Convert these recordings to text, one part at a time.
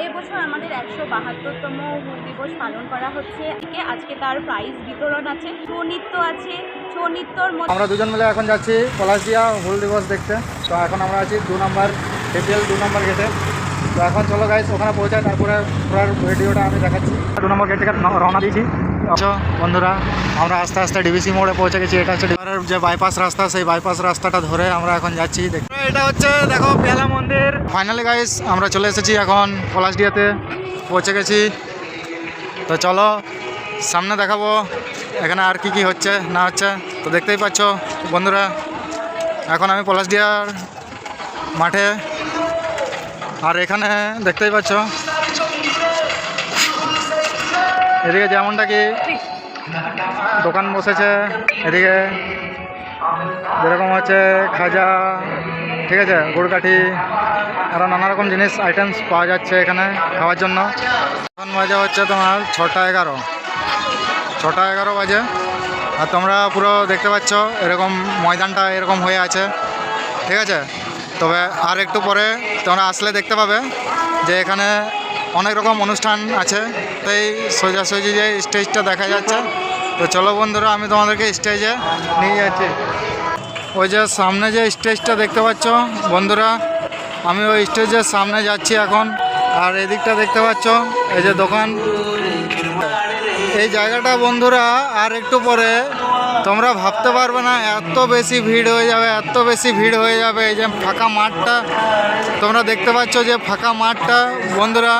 এবছর আমাদের 172তম হুল দিবস পালন করা হচ্ছে। আজকে তার প্রাইজ বিতরণ আছে, ছৌ নৃত্য আছে। ছৌ নৃত্যর মধ্যে আমরা দুজন মিলে এখন যাচ্ছি পলাশদিয়া হুল দিবস দেখতে। তো এখন আমরা আছি 2 নম্বর এপিএল 2 নম্বর গেটে। তো এখন চলো গাইস ওখানে পৌঁছায়, তারপরে পুরো ভিডিওটা আমি দেখাচ্ছি। 2 নম্বর গেট থেকে রওনা দিয়েছি। বন্ধুরা আমরা আস্তে আস্তে ডিবিসি মোড়ে পৌঁছে গেছি। এটা হচ্ছে যে বাইপাস রাস্তা, সেই বাইপাস রাস্তাটা ধরে আমরা এখন যাচ্ছি। এটা হচ্ছে দেখো পেলা মন্দির। ফাইনালি গাইস আমরা চলে এসেছি এখন পলাশদিয়াতে পৌঁছে গেছি। তো চলো সামনে দেখাবো এখানে আর কি হচ্ছে না হচ্ছে। তো দেখতেই পাচ্ছ বন্ধুরা, এখন আমি পলাশদিয়ার মাঠে, আর এখানে দেখতেই পাচ্ছ এদিকে যেমনটা কি দোকান বসেছে, এদিকে যেরকম হচ্ছে খাজা, ঠিক আছে, গুড়কাঠি, আরও নানা রকম জিনিস আইটেমস পাওয়া যাচ্ছে এখানে খাওয়ার জন্য। এখন বাজে হচ্ছে তোমার 6টা 11 বাজে। আর তোমরা পুরো দেখতে পাচ্ছ এরকম ময়দানটা এরকম হয়ে আছে, ঠিক আছে। তবে আর একটু পরে তোমরা আসলে দেখতে পাবে যে এখানে অনেক রকম অনুষ্ঠান আছে। তাই সোজাসুজি যে স্টেজটা দেখা যাচ্ছে। তো চলো বন্ধুরা আমি তোমাদেরকে স্টেজে নিয়ে যাচ্ছি। ওই যে সামনে যে স্টেজটা দেখতে পাচ্ছ বন্ধুরা, আমি ওই স্টেজের সামনে যাচ্ছি এখন। আর এদিকটা দেখতে পাচ্ছ এই যে দোকান। এই জায়গাটা বন্ধুরা আর একটু পরে তোমরা ভাবতে পারবে না, এত বেশি ভিড় হয়ে যাবে, এত বেশি ভিড় হয়ে যাবে। এই যে ফাঁকা মাঠটা তোমরা দেখতে পাচ্ছ, যে ফাঁকা মাঠটা বন্ধুরা,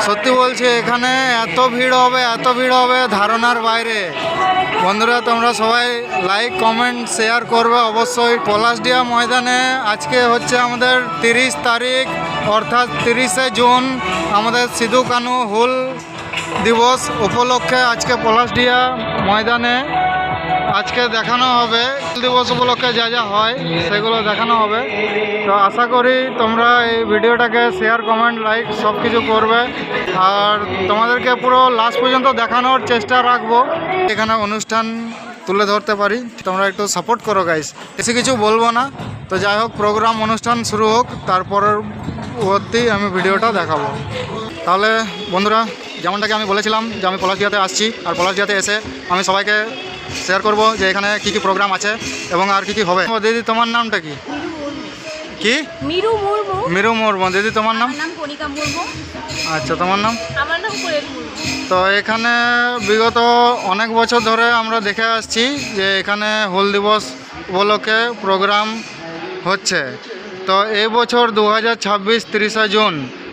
সত্যি বলছি এখানে এত ভিড় হবে, এত ভিড় হবে ধারণার বাইরে। বন্ধুরা তোমরা সবাই লাইক কমেন্ট শেয়ার করবে অবশ্যই। পলাশদিয়া ময়দানে আজকে হচ্ছে আমাদের 30 তারিখ অর্থাৎ 30শে জুন আমাদের সিধু কানু হুল দিবস উপলক্ষে আজকে পলাশদিয়া ময়দানে আজকে দেখানো হবে। হুল দিবস উপলক্ষে যা যা হয় সেগুলো দেখানো হবে। তো আশা করি তোমরা এই ভিডিওটাকে শেয়ার কমেন্ট লাইক সব কিছু করবে, আর তোমাদেরকে পুরো লাস্ট পর্যন্ত দেখানোর চেষ্টা রাখবো। এখানে অনুষ্ঠান তুলে ধরতে পারি, তোমরা একটু সাপোর্ট করো গাইস। বেশি কিছু বলবো না। তো যাই হোক, প্রোগ্রাম অনুষ্ঠান শুরু হোক, তারপরবর্তী আমি ভিডিওটা দেখাবো। তাহলে বন্ধুরা যেমনটাকে আমি বলেছিলাম যে আমি পলাশদিয়াতে আসছি, আর পলাশদিয়াতে এসে আমি সবাইকে শেয়ার করব যে এখানে কি কি প্রোগ্রাম আছে এবং আর কি কি হবে। দিদি তোমার নামটা কি? কি? মিরু মুর্মু। মিরু মুর্মু। দিদি তোমার নাম? আমার নাম কণিকা মুর্মু। আচ্ছা, তোমার নাম? আমার নাম কোয়েল মুর্মু। তো এখানে বিগত অনেক বছর ধরে আমরা দেখে আসছি যে এখানে হুল দিবস উপলক্ষে প্রোগ্রাম হচ্ছে। তো এই বছর 2026 30শে জুন